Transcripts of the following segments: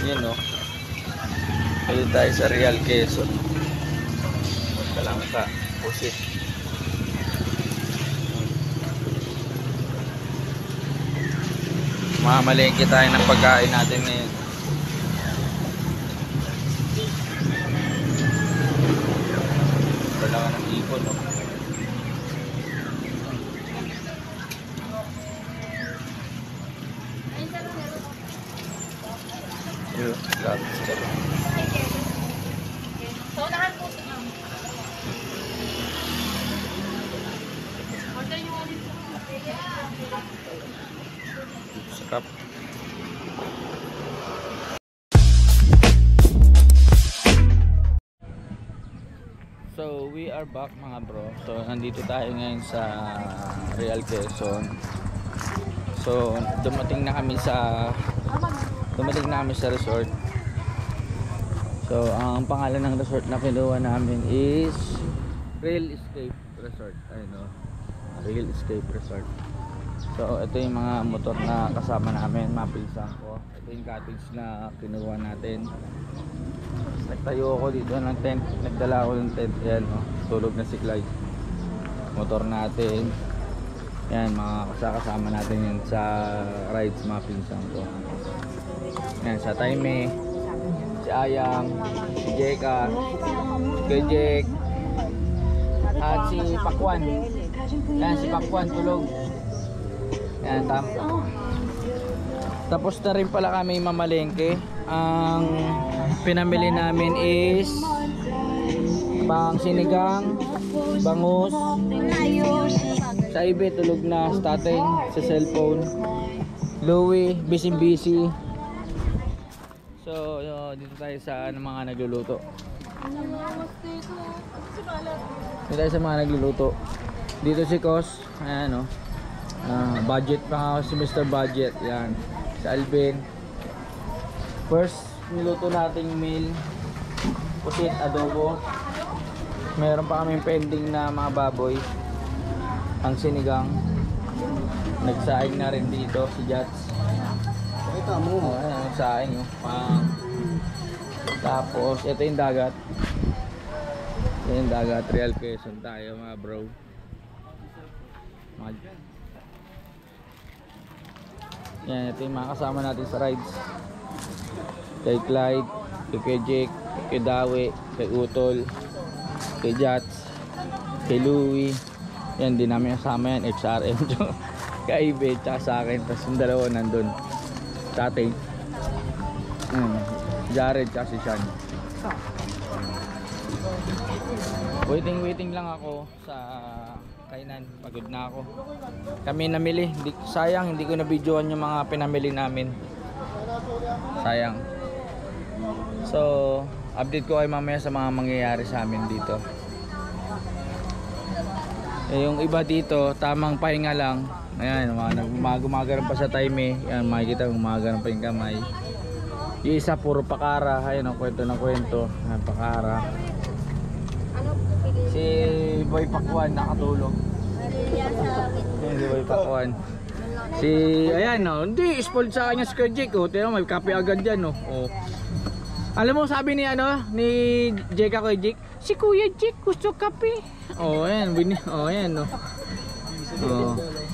Yun o. Pwede tayo sa Real Quezon. Kalang ka. Pusit. Mamalengke tayo ng pagkain natin ngayon. Wala ka ng ipon o. Yun, grabe sila. Sarap. So we are back mga bro. So nandito tayo ngayon sa Real Quezon. So dumating na kami sa resort. So ang pangalan ng resort na kinuha namin is Real Escape Resort. Ayun o, Real Escape Resort. So ito yung mga motor na kasama namin, mapilsan ko. Ito yung cottage na kinuha natin. Nagtayo ako dito ng tent, nagdala ako ng tent. Yan o, tulog na si Clyde. Motor natin. Yan, mga kasama natin yun sa rides, mapilsan ko. Yan, sa Taime, si Ayang, si Jeka, si Jek, at si Pakwan. Yan, si Pakwan tulog. Yan, tapos na rin pala kami mamalengke. Ang pinamili namin is pang sinigang, bangus, sa ibe tulog na, statin sa cellphone, Louie, busy. So dito tayo sa mga nagluluto. Dito tayo sa mga nagluluto. Dito si Kos, ayan o. Budget pa nga si Mr. Budget. Yan, si Alvin. First niluto nating meal, pusit, adobo. Meron pa kaming pending na mga baboy, ang sinigang. Nagsaing na rin dito si Jats. Ito mo, ayan, nagsaing oh. Tapos ito yung dagat. Ito yung dagat, Real Quezon tayo mga bro. Yan, ito yung mga kasama natin sa rides. Kay Clyde, kay Jake, kay Dawe, kay Utol, kay Jats, kay Louie. Yan, di namin kasama yan, XRM. Kay Ibe, tsaka sa akin. Tapos yung dalawa nandun. Tatay, Jared, tsaka si Sean. Waiting lang ako sa kainan. Pagod na ako. Kami namili. Sayang, hindi ko na videoan yung mga pinamili namin. Sayang. So, update ko kayo mamaya sa mga mangyayari sa amin dito. Yung iba dito, tamang pahinga lang. Ayan, gumagano pa sa time eh. Ayan, makikita gumagano pa yung kamay. Yung isa, puro pakara. Ayan, kwento ng kwento. Ayan, pakara. Si Boy Pakwan nakatulog. Si Boy Pakwan. Ayan no, hindi spoiled sa kanya si Jake oh. Tingnan mo, may kape agad yan oh. Alam mo sabi ni Jake ako Jake, si Kuya Jake gusto kape. Ayan, ayan no.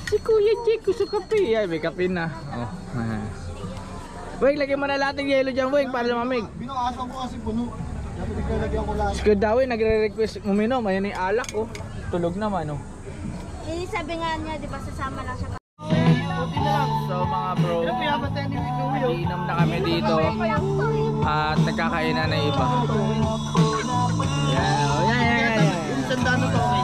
Si Kuya Jake gusto kape. Ayan, may kape na. Weng, lagyan mo na lahat ng yelo dyan, Weng, para lumamig. Binakasan ko kasi puno. Si Dawi nagre-request uminom, ayan yung alak oh. Tulog naman oh. Sabi nga niya, di ba sasama lang siya. So mga bro, iinom na kami dito at nagkakainan na iba. Yan. Sandaan na to, okay?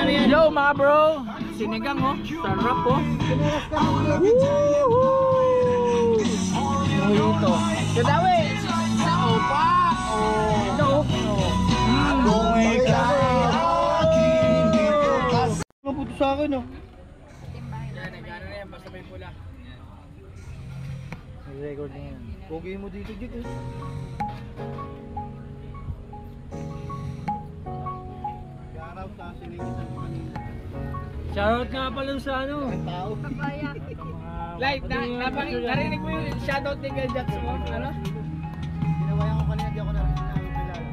Hello mga bro, sinigang oh, sarap oh. Ito. Kadawi, sa opa. Mabuto sa akin oh. Yan, nagano na yan, basta may pula. Record na yan. Pogi mo dito dito eh. Araw sa sinigitan mo kanina. Shoutout nga pala sa ano. Tao. Papaya. Live, narinig mo yung shoutout ni Girl Jax mo? Ano? Ginawayan ko kanina, di ako narinig na kilala.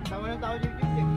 Tama ng tao dito eh.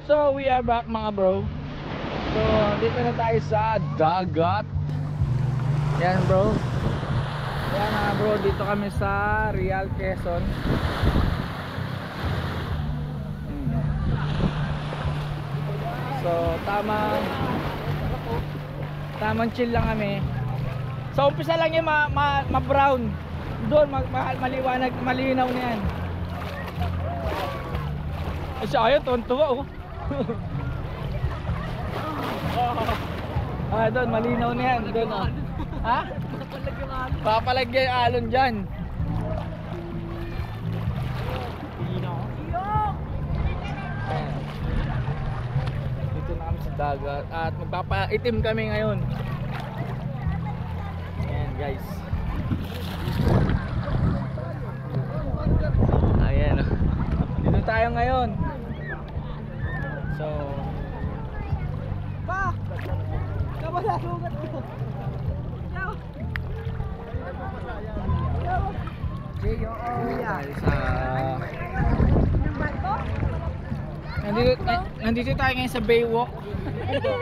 So we are back mga bro. So dito na tayo sa dagat. Yan bro. Yan mga bro, dito kami sa Real Quezon. So tamang chill lang kami. Sa umpisa lang yung ma-brown. Doon maliwanag, malinaw na yan. Siya ayaw, tuwan-tuwa oh. Doon, malinaw na yan. Doon oh. Ha? Papalagyan yung alon dyan. Dito na kami sa dagat. At magpapaitim kami ngayon. Ayan guys. Ayan oh. Dito tayo ngayon. So pa! Kabala sugat ko. Ciao. Nandito tayo ngayon sa Baywalk.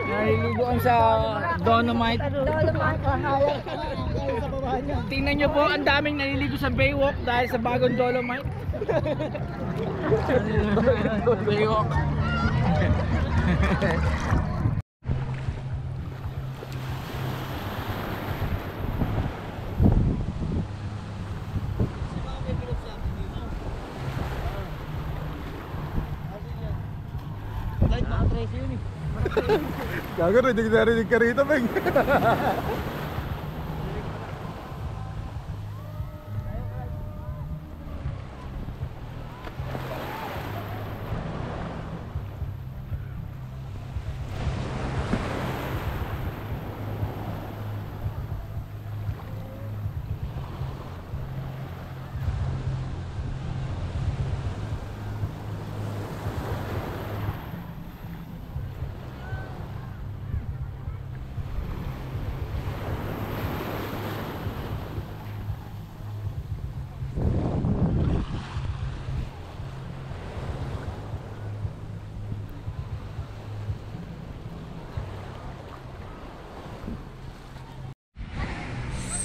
Naliliguan sa Dolomite. Tingnan nyo po, ang daming naliligo sa Baywalk dahil sa bagong Dolomite. Baywalk. Gago, rinig ka rito, Beng.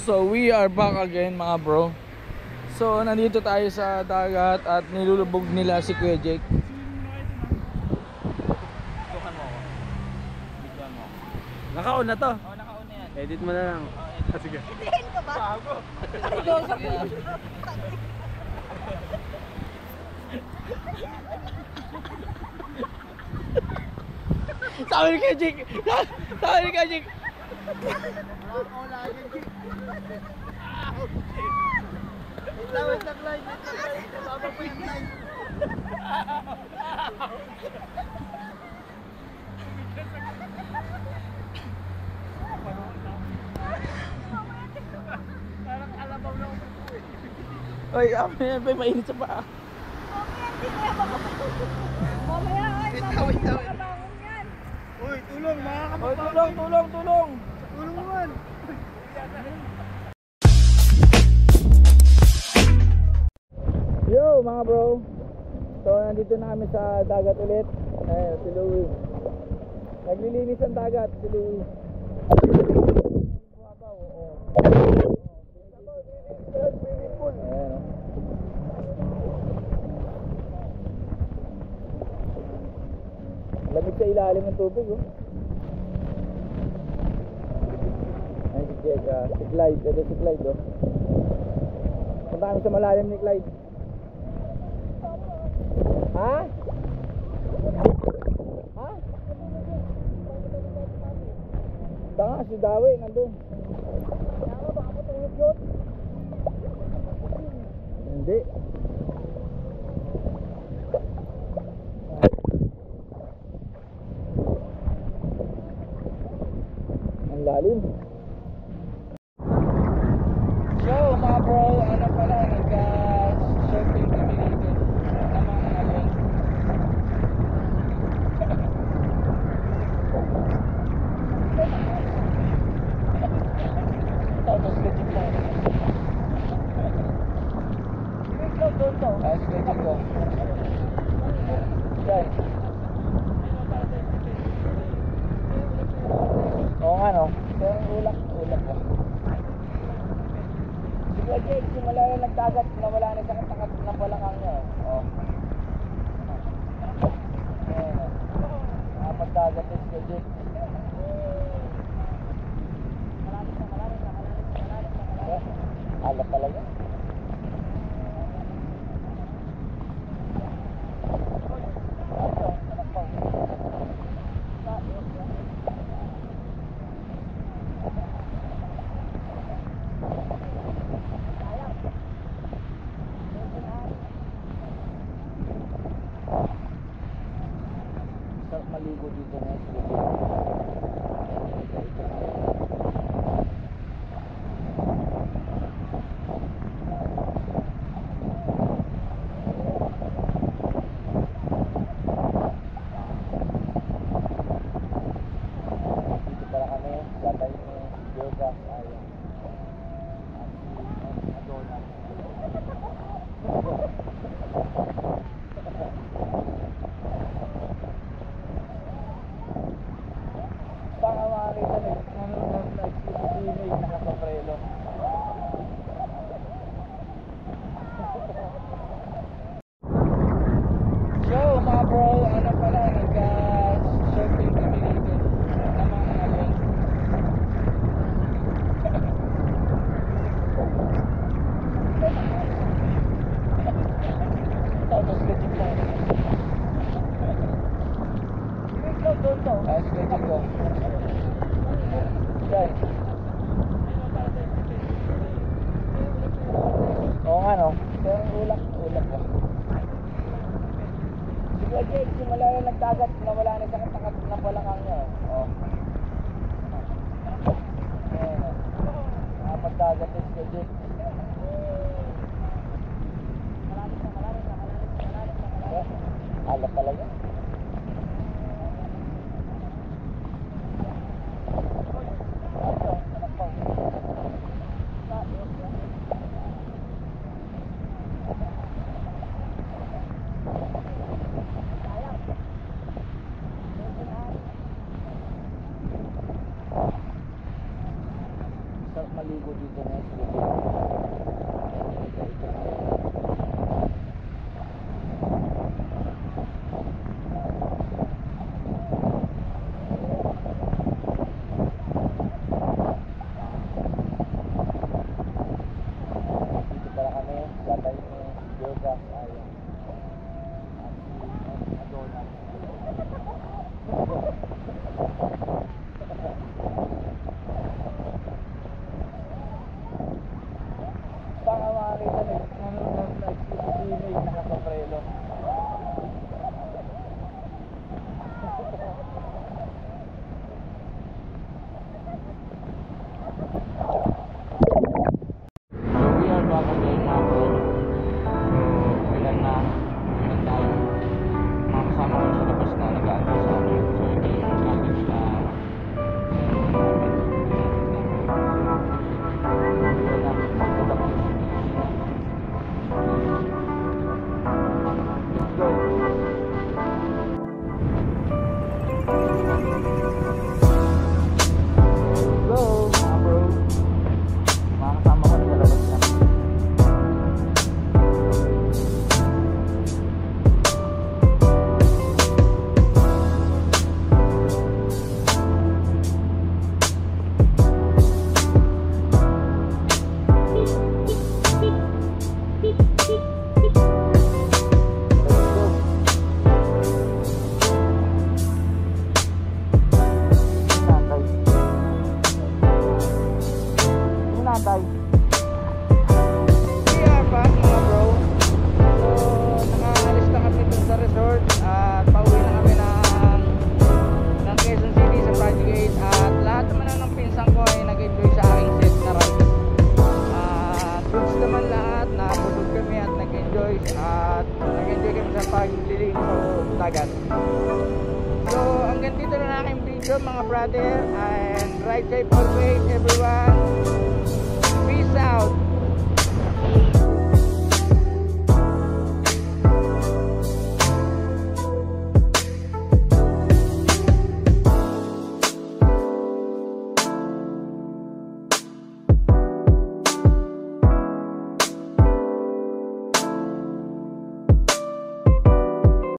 So we are back again mga bro. So nandito tayo sa dagat at nilulubog nila si Kuya Jake. Naka-on na to. Oh, naka-on na yan. Edit mo na lang. Sige. Itihin ko ba? Sabi ni Kajik! Sabi ni Kajik! Wala yan, Jake. Wait lang, Clyde. Baba pa yung Clyde. Parang alabaw na ako. Oy, may mainit sa paa. Mamaya ay, Wait mabangon lang. yan. Uy, tulong, Oy, makakapagpapalong. tulong! Tulong naman. Yo mga bro. So nandito na kami sa dagat ulit. Ayun, si Louie. Naglilinis ang dagat si Louie. Ayan, oh. Lamig sa ilalim ng tubig, oh. Ay, si Jeka, si Clyde, ito si Clyde, oh. Punta kami sa malalim ni Clyde. Ha? Ha? Tanga, si Dawi, nandun. Baka matulog yun. Hindi. Ang lalim. So mga bro, ano pala, nag-surfing kami dito ng mga alon. Tapos legit ko. Tapos legit ko. Yan. Oo nga no, pero ulak ba? Sige Jake, simula yung nagdagat, nawala na sa katakat ng balakang niya. Oh. Ayan o. Nakapagdagat na si Jake. Alap talaga. Sarap maligo dito na sa dito pala kami, gatay ni Yoga, ayun. Adona. Baka makakita nanonood nag-image nakapaprelo. So mga bro, ano pala, nag-surfing kami dito ng mga alon. Tapos legit ko. Tapos legit ko. Yan. Oo nga no, pero ulak ba? Sige Jake, simula yung nagdagat, nawala na sa katakat ng balakang niya. Oh. Ayan o. Nakapagdagat na si Jake. Alap talaga. Sarap maligo dito na sa pagliling sa dagat. So hanggang dito na aking video mga brother, and ride safe always everyone. Peace out.